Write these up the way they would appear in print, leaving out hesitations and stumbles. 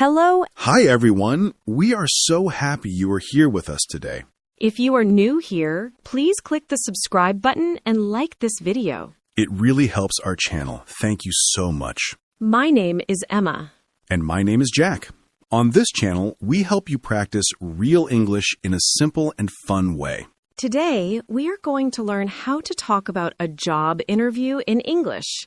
Hello. Hi, everyone. We are so happy you are here with us today. If you are new here, please click the subscribe button and like this video. It really helps our channel. Thank you so much. My name is Emma. And my name is Jack. On this channel, we help you practice real English in a simple and fun way. Today, we are going to learn how to talk about a job interview in English.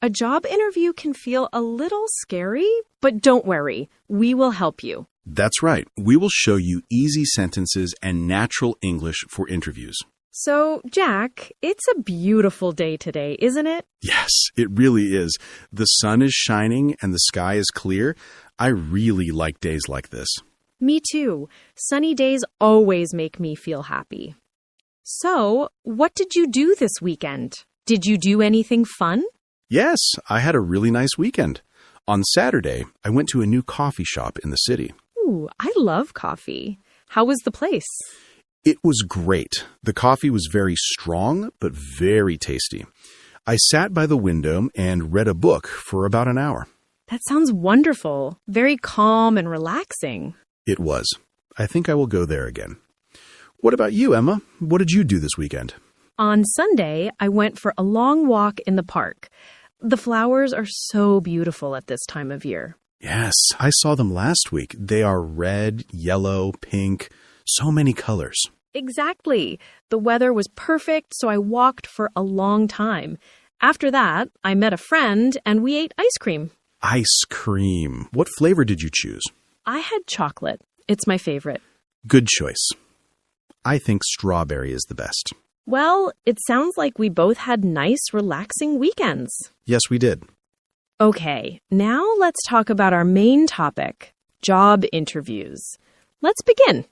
A job interview can feel a little scary, but don't worry, we will help you. That's right. We will show you easy sentences and natural English for interviews. So, Jack, it's a beautiful day today, isn't it? Yes, it really is. The sun is shining and the sky is clear. I really like days like this. Me too. Sunny days always make me feel happy. So, what did you do this weekend? Did you do anything fun? Yes, I had a really nice weekend. On Saturday, I went to a new coffee shop in the city. Ooh, I love coffee. How was the place? It was great. The coffee was very strong, but very tasty. I sat by the window and read a book for about an hour. That sounds wonderful. Very calm and relaxing. It was. I think I will go there again. What about you, Emma? What did you do this weekend? On Sunday, I went for a long walk in the park. The flowers are so beautiful at this time of year. Yes, I saw them last week. They are red, yellow, pink, so many colors. Exactly. The weather was perfect, so I walked for a long time. After that, I met a friend and we ate ice cream. Ice cream. What flavor did you choose? I had chocolate. It's my favorite. Good choice. I think strawberry is the best. Well, it sounds like we both had nice, relaxing weekends. Yes, we did. Okay, now let's talk about our main topic, job interviews. Let's begin.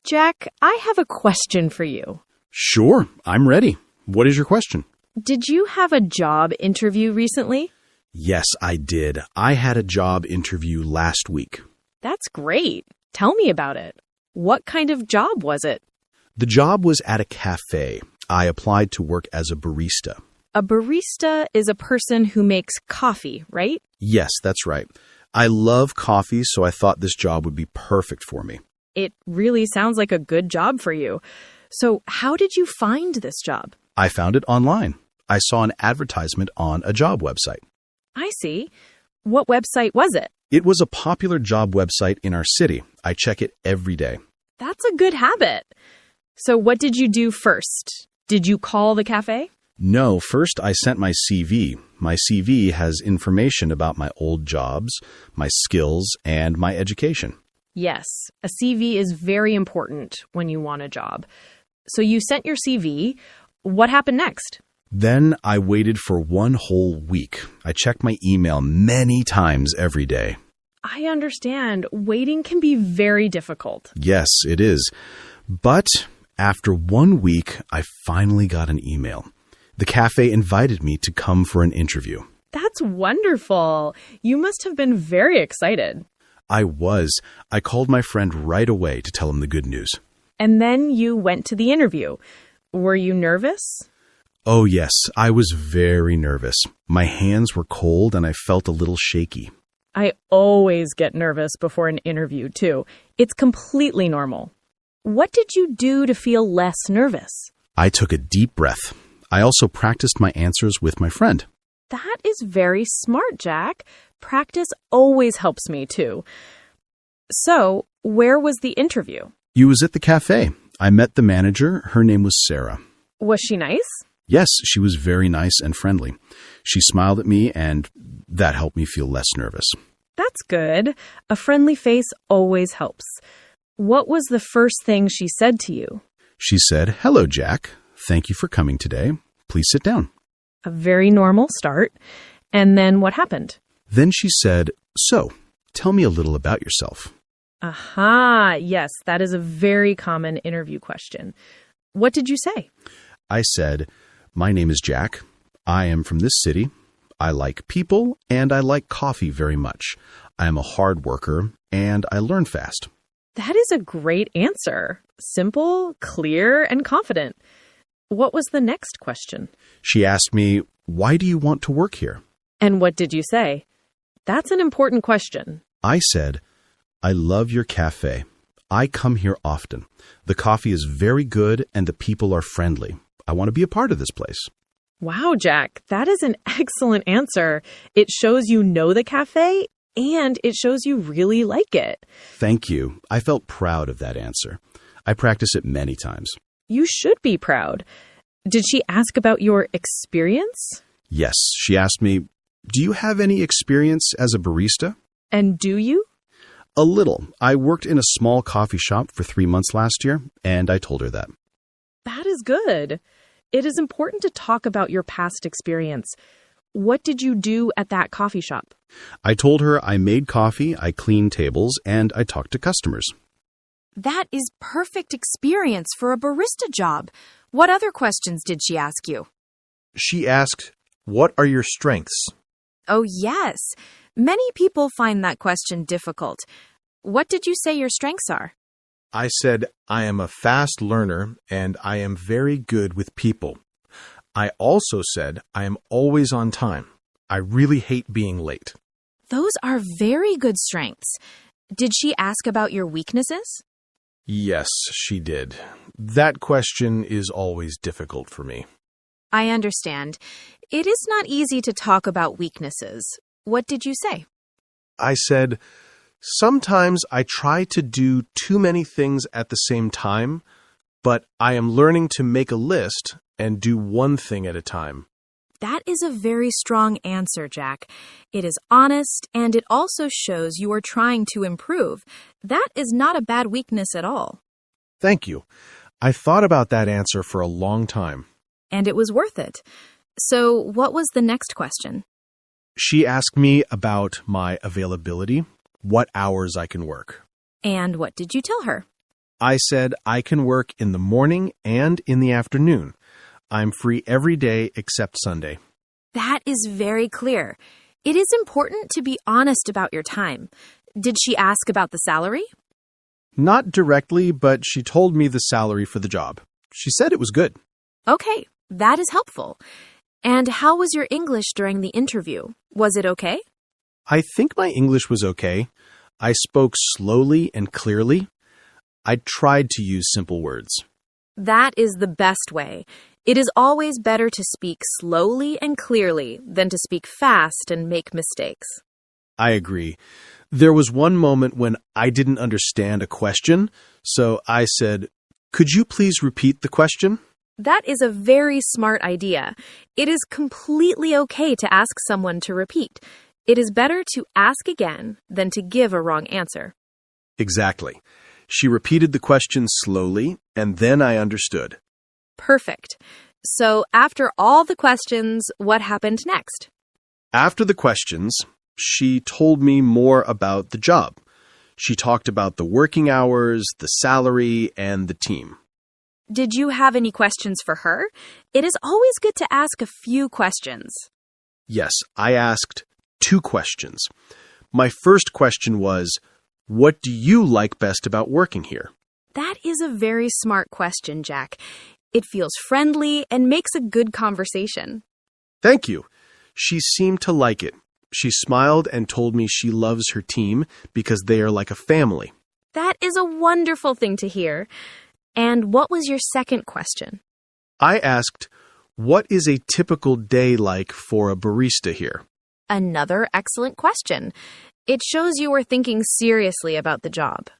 Jack, I have a question for you. Sure, I'm ready. What is your question? Did you have a job interview recently? Yes, I did. I had a job interview last week. That's great. Tell me about it. What kind of job was it? The job was at a cafe. I applied to work as a barista. A barista is a person who makes coffee, right? Yes, that's right. I love coffee, so I thought this job would be perfect for me. It really sounds like a good job for you. So how did you find this job? I found it online. I saw an advertisement on a job website. I see. What website was it? It was a popular job website in our city. I check it every day. That's a good habit. So what did you do first? Did you call the cafe? No, first I sent my CV. My CV has information about my old jobs, my skills, and my education. Yes, a CV is very important when you want a job. So you sent your CV. What happened next? Then I waited for one whole week. I checked my email many times every day. I understand. Waiting can be very difficult. Yes, it is. But after 1 week, I finally got an email. The cafe invited me to come for an interview. That's wonderful. You must have been very excited. I was. I called my friend right away to tell him the good news. And then you went to the interview. Were you nervous? Oh, yes, I was very nervous. My hands were cold and I felt a little shaky. I always get nervous before an interview, too. It's completely normal. What did you do to feel less nervous? I took a deep breath. I also practiced my answers with my friend. That is very smart, Jack. Practice always helps me, too. So, where was the interview? It was at the cafe. I met the manager. Her name was Sarah. Was she nice? Yes, she was very nice and friendly. She smiled at me, and that helped me feel less nervous. That's good. A friendly face always helps. What was the first thing she said to you? She said, "Hello, Jack. Thank you for coming today. Please sit down." A very normal start. And then what happened? Then she said, "So, tell me a little about yourself." Aha, yes, that is a very common interview question. What did you say? I said, "My name is Jack. I am from this city. I like people and I like coffee very much. I am a hard worker and I learn fast." That is a great answer. Simple, clear, and confident. What was the next question? She asked me, "Why do you want to work here?" And what did you say? That's an important question. I said, I love your cafe. I come here often. The coffee is very good and the people are friendly. I want to be a part of this place. Wow, Jack, that is an excellent answer. It shows you know the cafe and it shows you really like it. Thank you. I felt proud of that answer. I practice it many times. You should be proud. Did she ask about your experience? Yes, she asked me, do you have any experience as a barista? And do you? A little. I worked in a small coffee shop for 3 months last year, and I told her that. That is good. It is important to talk about your past experience. What did you do at that coffee shop? I told her I made coffee, I cleaned tables, and I talked to customers. That is perfect experience for a barista job. What other questions did she ask you? She asked, "What are your strengths?" Oh, yes. Many people find that question difficult. What did you say your strengths are? I said, "I am a fast learner and I am very good with people." I also said, "I am always on time. I really hate being late." Those are very good strengths. Did she ask about your weaknesses? Yes, she did. That question is always difficult for me. I understand. It is not easy to talk about weaknesses. What did you say? I said, "Sometimes I try to do too many things at the same time, but I am learning to make a list and do one thing at a time." That is a very strong answer, Jack. It is honest, and it also shows you are trying to improve. That is not a bad weakness at all. Thank you. I thought about that answer for a long time. And it was worth it. So, what was the next question? She asked me about my availability, what hours I can work. And what did you tell her? I said I can work in the morning and in the afternoon. I'm free every day except Sunday. That is very clear. It is important to be honest about your time. Did she ask about the salary? Not directly, but she told me the salary for the job. She said it was good. Okay, that is helpful. And how was your English during the interview? Was it okay? I think my English was okay. I spoke slowly and clearly. I tried to use simple words. That is the best way. It is always better to speak slowly and clearly than to speak fast and make mistakes. I agree. There was one moment when I didn't understand a question, so I said, "Could you please repeat the question?" That is a very smart idea. It is completely okay to ask someone to repeat. It is better to ask again than to give a wrong answer. Exactly. She repeated the question slowly, and then I understood. Perfect. So after all the questions, what happened next? After the questions, she told me more about the job. She talked about the working hours, the salary, and the team. Did you have any questions for her? It is always good to ask a few questions. Yes, I asked 2 questions. My first question was, what do you like best about working here? That is a very smart question, Jack. It feels friendly and makes a good conversation. Thank you. She seemed to like it. She smiled and told me she loves her team because they are like a family. That is a wonderful thing to hear. And what was your second question? I asked, what is a typical day like for a barista here? Another excellent question. It shows you were thinking seriously about the job.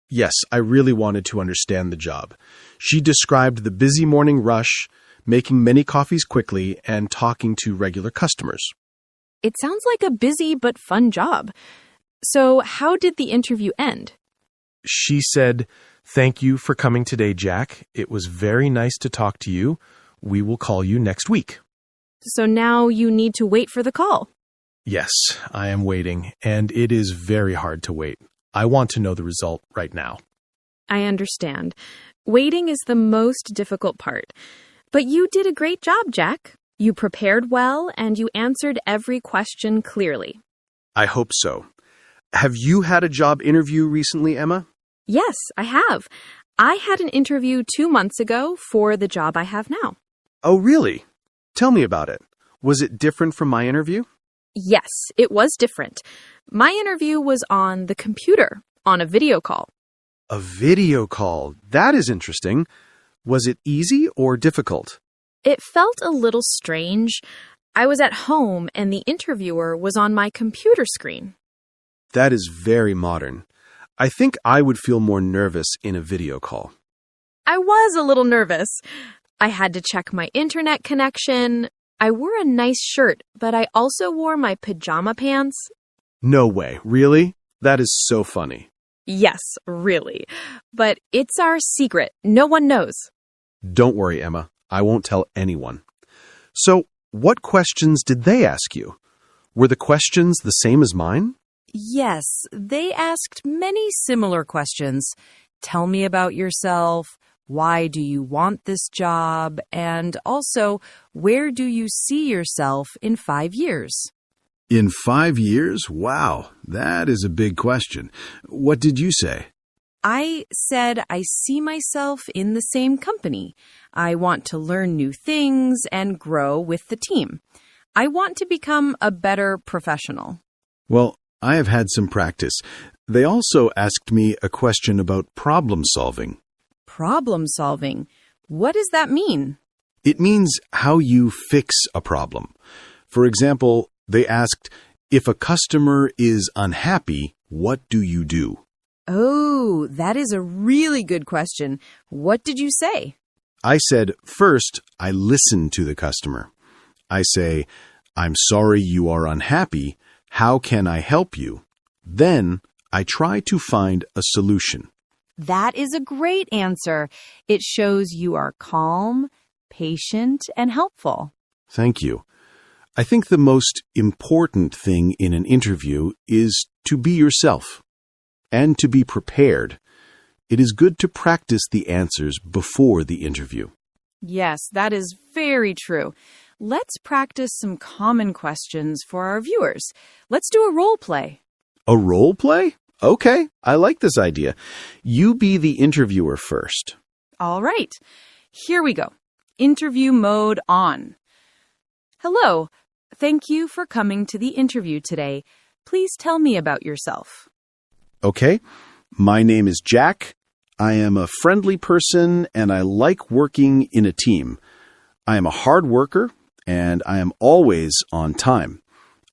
Yes, I really wanted to understand the job. She described the busy morning rush, making many coffees quickly, and talking to regular customers. It sounds like a busy but fun job. So how did the interview end? She said, "Thank you for coming today, Jack. It was very nice to talk to you. We will call you next week." So now you need to wait for the call. Yes, I am waiting, and it is very hard to wait. I want to know the result right now. I understand. Waiting is the most difficult part. But you did a great job, Jack. You prepared well, and you answered every question clearly. I hope so. Have you had a job interview recently, Emma? Yes, I have. I had an interview 2 months ago for the job I have now. Oh, really? Tell me about it. Was it different from my interview? Yes, it was different. My interview was on the computer, on a video call. A video call. That is interesting. Was it easy or difficult? It felt a little strange. I was at home and the interviewer was on my computer screen. That is very modern. I think I would feel more nervous in a video call. I was a little nervous. I had to check my internet connection. I wore a nice shirt, but I also wore my pajama pants. No way. Really? That is so funny. Yes, really. But it's our secret. No one knows. Don't worry, Emma. I won't tell anyone. So, what questions did they ask you? Were the questions the same as mine? Yes, they asked many similar questions. Tell me about yourself. Why do you want this job? And also, where do you see yourself in 5 years? In 5 years? Wow, that is a big question. What did you say? I said I see myself in the same company. I want to learn new things and grow with the team. I want to become a better professional. Well, I have had some practice. They also asked me a question about problem solving. Problem solving. What does that mean? It means how you fix a problem. For example, they asked, if a customer is unhappy, what do you do? Oh, that is a really good question. What did you say? I said, first, I listen to the customer. I say, I'm sorry you are unhappy. How can I help you? Then I try to find a solution. That is a great answer. It shows you are calm, patient, and helpful. Thank you. I think the most important thing in an interview is to be yourself and to be prepared. It is good to practice the answers before the interview. Yes, that is very true. Let's practice some common questions for our viewers. Let's do a role play. A role play? Okay, I like this idea. You be the interviewer first. All right, here we go. Interview mode on. Hello, thank you for coming to the interview today. Please tell me about yourself. Okay, my name is Jack. I am a friendly person and I like working in a team. I am a hard worker and I am always on time.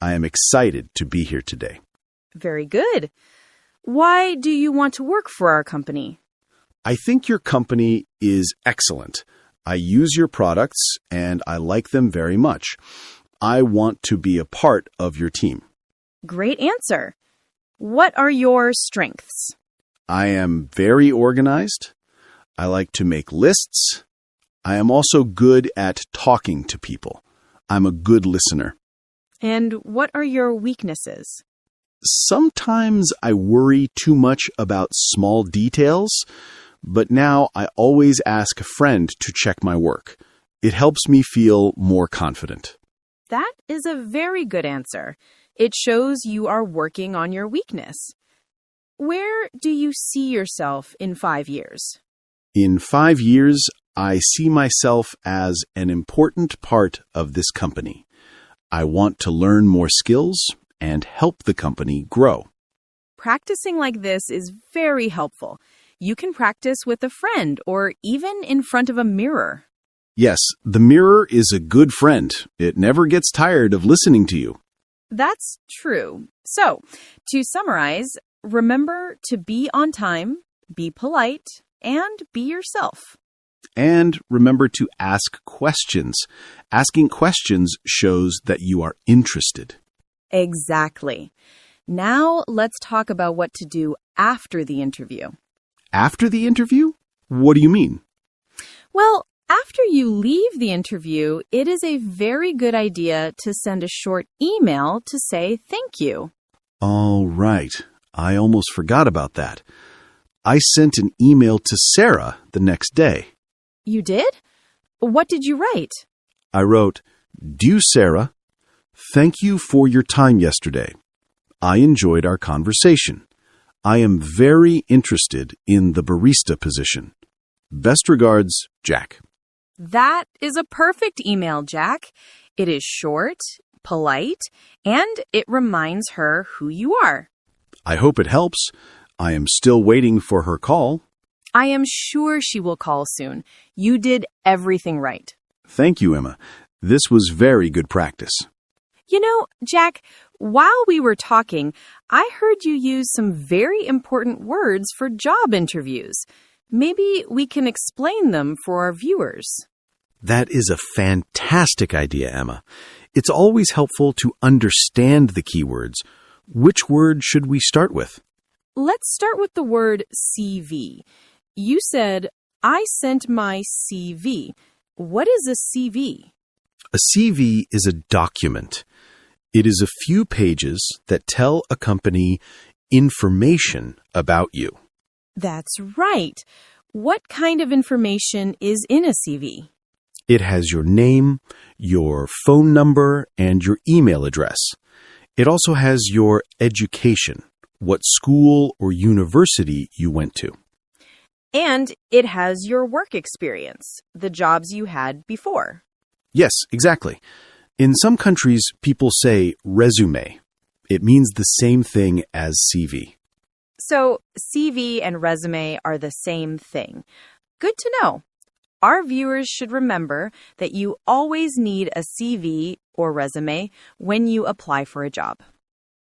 I am excited to be here today. Very good. Why do you want to work for our company? I think your company is excellent. I use your products and I like them very much. I want to be a part of your team. Great answer. What are your strengths? I am very organized. I like to make lists. I am also good at talking to people. I'm a good listener. And what are your weaknesses? Sometimes I worry too much about small details, but now I always ask a friend to check my work. It helps me feel more confident. That is a very good answer. It shows you are working on your weakness. Where do you see yourself in 5 years? In 5 years, I see myself as an important part of this company. I want to learn more skills and help the company grow. Practicing like this is very helpful. You can practice with a friend or even in front of a mirror. Yes, the mirror is a good friend. It never gets tired of listening to you. That's true. So, to summarize, remember to be on time, be polite, and be yourself. And remember to ask questions. Asking questions shows that you are interested. Exactly. Now let's talk about what to do after the interview. After the interview? What do you mean? Well, after you leave the interview, it is a very good idea to send a short email to say thank you. All right. I almost forgot about that. I sent an email to Sarah the next day. You did? What did you write? I wrote, Dear Sarah, thank you for your time yesterday. I enjoyed our conversation. I am very interested in the barista position. Best regards, Jack. That is a perfect email, Jack. It is short, polite, and it reminds her who you are. I hope it helps. I am still waiting for her call. I am sure she will call soon. You did everything right. Thank you, Emma. This was very good practice. You know, Jack, while we were talking, I heard you use some very important words for job interviews. Maybe we can explain them for our viewers. That is a fantastic idea, Emma. It's always helpful to understand the keywords. Which word should we start with? Let's start with the word CV. You said, I sent my CV. What is a CV? A CV is a document. It is a few pages that tell a company information about you. That's right. What kind of information is in a CV? It has your name, your phone number, and your email address. It also has your education, what school or university you went to. And it has your work experience, the jobs you had before. Yes, exactly. In some countries, people say resume. It means the same thing as CV. So CV and resume are the same thing. Good to know. Our viewers should remember that you always need a CV or resume when you apply for a job.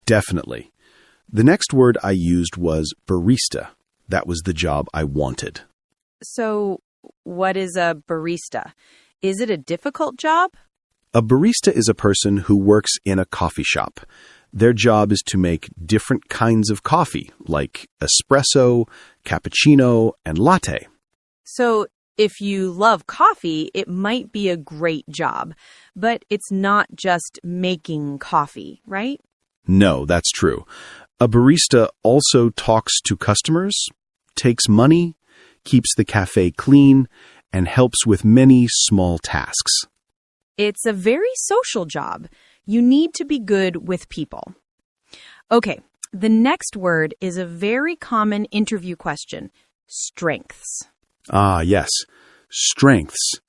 Definitely. The next word I used was barista. That was the job I wanted. So what is a barista? Is it a difficult job? A barista is a person who works in a coffee shop. Their job is to make different kinds of coffee, like espresso, cappuccino, and latte. So if you love coffee, it might be a great job, but it's not just making coffee, right? No, that's true. A barista also talks to customers, takes money, keeps the cafe clean, and helps with many small tasks. It's a very social job. You need to be good with people. Okay, the next word is a very common interview question, strengths. Ah, yes, strengths.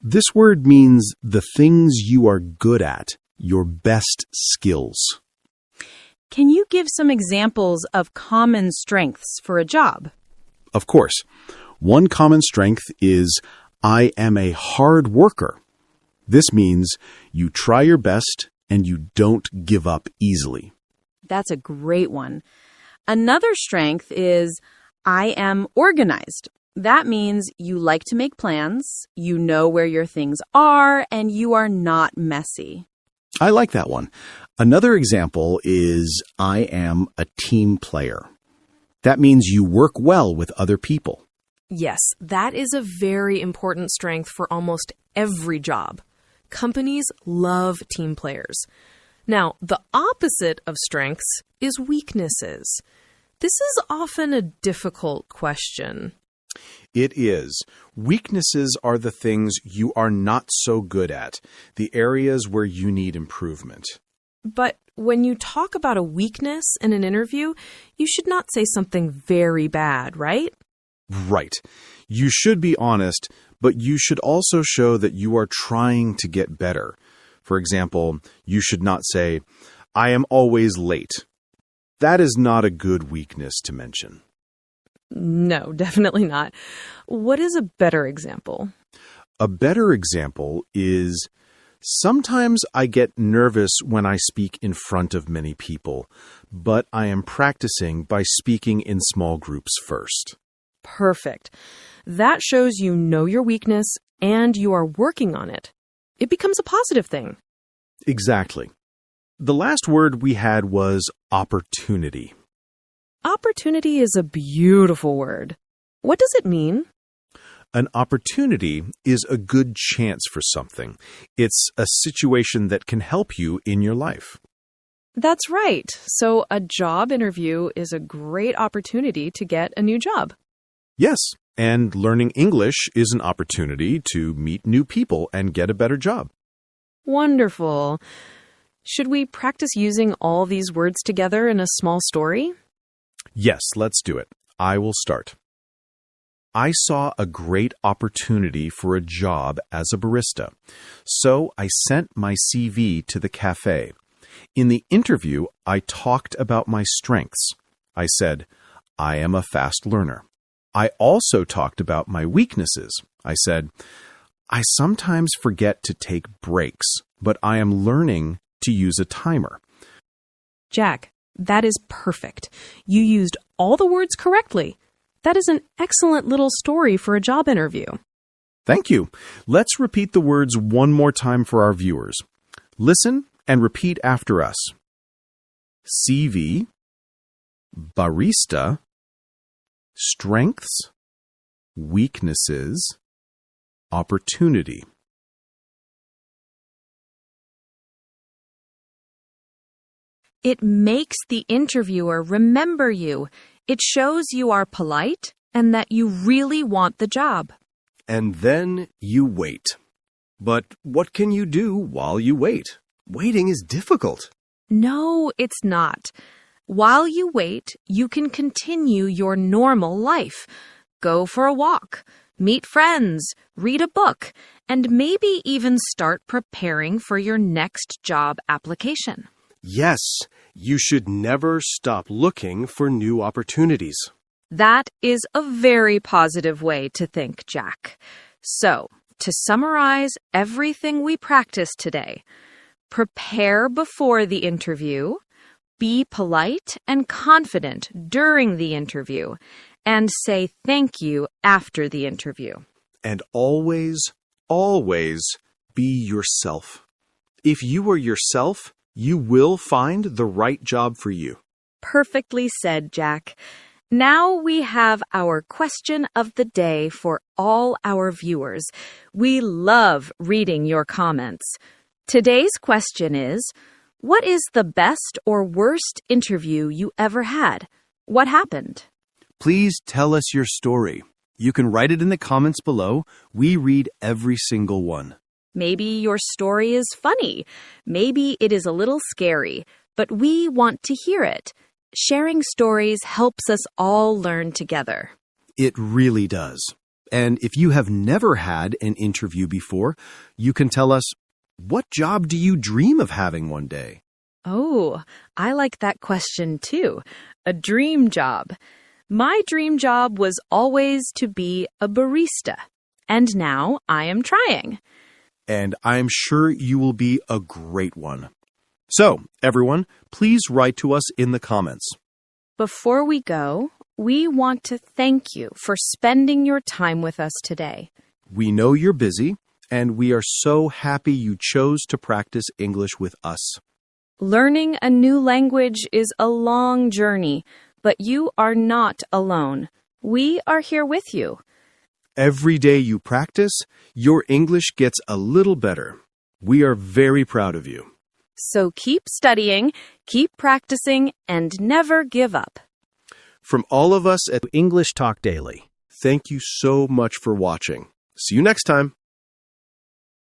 This word means the things you are good at, your best skills. Can you give some examples of common strengths for a job? Of course. One common strength is, I am a hard worker. This means you try your best and you don't give up easily. That's a great one. Another strength is, I am organized. That means you like to make plans, you know where your things are, and you are not messy. I like that one. Another example is, I am a team player. That means you work well with other people. Yes, that is a very important strength for almost every job. Companies love team players. Now, the opposite of strengths is weaknesses. This is often a difficult question. It is. Weaknesses are the things you are not so good at, the areas where you need improvement. But when you talk about a weakness in an interview, you should not say something very bad, right? Right. You should be honest, but you should also show that you are trying to get better. For example, you should not say, I am always late. That is not a good weakness to mention. No, definitely not. What is a better example? A better example is, sometimes I get nervous when I speak in front of many people, but I am practicing by speaking in small groups first. Perfect. That shows you know your weakness and you are working on it. It becomes a positive thing. Exactly. The last word we had was opportunity. Opportunity is a beautiful word. What does it mean? An opportunity is a good chance for something. It's a situation that can help you in your life. That's right. So a job interview is a great opportunity to get a new job. Yes, and learning English is an opportunity to meet new people and get a better job. Wonderful. Should we practice using all these words together in a small story? Yes, let's do it. I will start. I saw a great opportunity for a job as a barista, so I sent my CV to the cafe. In the interview, I talked about my strengths. I said, I am a fast learner. I also talked about my weaknesses. I said, I sometimes forget to take breaks, but I am learning to use a timer. Jack, that is perfect. You used all the words correctly. That is an excellent little story for a job interview. Thank you. Let's repeat the words one more time for our viewers. Listen and repeat after us. CV, barista, strengths, weaknesses, opportunity. It makes the interviewer remember you. It shows you are polite and that you really want the job. And then you wait. But what can you do while you wait? Waiting is difficult. No, it's not. While you wait, you can continue your normal life. Go for a walk, meet friends, read a book, and maybe even start preparing for your next job application. Yes, you should never stop looking for new opportunities. That is a very positive way to think, Jack. So, to summarize everything we practiced today, prepare before the interview, be polite and confident during the interview, and say thank you after the interview. And always, always be yourself. If you are yourself, you will find the right job for you. Perfectly said, Jack. Now we have our question of the day for all our viewers. We love reading your comments. Today's question is, what is the best or worst interview you ever had? What happened? Please tell us your story. You can write it in the comments below. We read every single one. Maybe your story is funny. Maybe it is a little scary, but we want to hear it. Sharing stories helps us all learn together. It really does. And if you have never had an interview before, you can tell us, what job do you dream of having one day? Oh, I like that question too. A dream job. My dream job was always to be a barista. And now I am trying. And I'm sure you will be a great one. So, everyone, please write to us in the comments. Before we go, we want to thank you for spending your time with us today. We know you're busy, and we are so happy you chose to practice English with us. Learning a new language is a long journey, but you are not alone. We are here with you. Every day you practice, your English gets a little better. We are very proud of you. So keep studying, keep practicing, and never give up. From all of us at English Talk Daily, thank you so much for watching. See you next time.